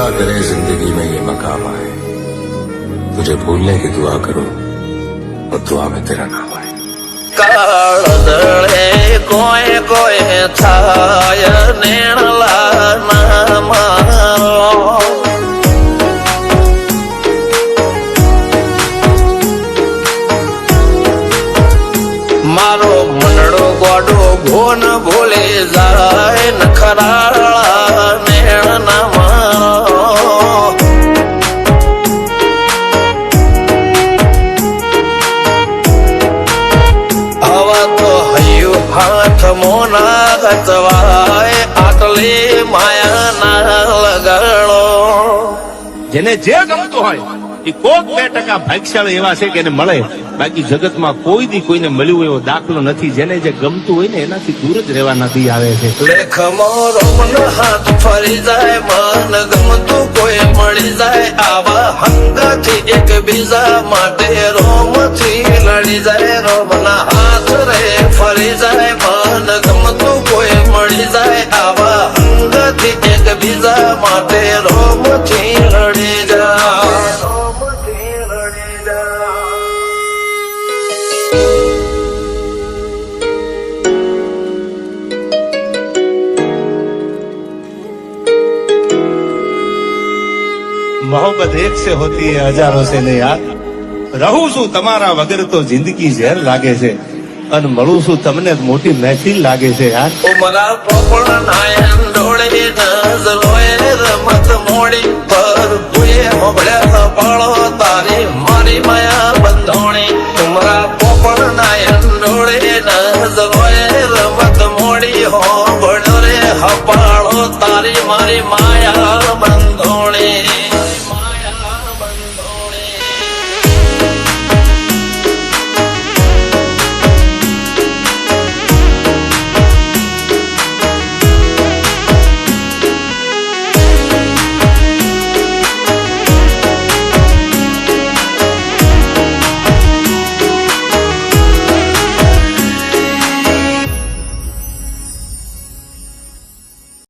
खुदा करे जिंदगी में ये मकाम आए, तुझे भूलने की दुआ करूं और दुआ में तेरा नाम आए। કાળદળે કોઈ કોઈ થાય નેણલા ના મારો મારો મનડો ગોડો ભોન ભૂલે જાય નખરાળા નેણ ના મારો હાથ મોના ગતવાય આટલે માયા ના લગાડો। જેને જે ગમતું હોય એ કોક 2% ભાગ્યશાળી એવા છે કે એને મળે, બાકી જગતમાં કોઈ દી કોઈને મળ્યું એવો દાખલો નથી। જેને જે ગમતું હોય ને એનાથી દૂર જ રહેવા નથી આવે છે। લેખમો રોમન હાથ ફરી જાય, મન ગમતું કોઈ મળી જાય, આવા હંગથી એકબીજા માટે રોમથી લડી જાય। રોમના હાથ રે ફરી જાય, મન ગમતું કોઈ મળી જાય, આવા હંગથી એકબીજા માટે રોમથી લડી જાય। मोहब्बत एक से होती है हजारों से नहीं यार। रहूं છું તમારા વગર તો જિંદગી ઝેર લાગે છે, અને મળું છું તમને મોટી મહેફિલ લાગે છે યાર। ઉમરા પોપળ નાયન ડોળે નજરોએ રમત મોડી પર તુએ મોબળ્યા પાળો તારી મારી માયા બંધોણી। ઉમરા પોપળ નાયન ડોળે નજરોએ રમત મોડી હો બળો રે હપાળો તારી મારી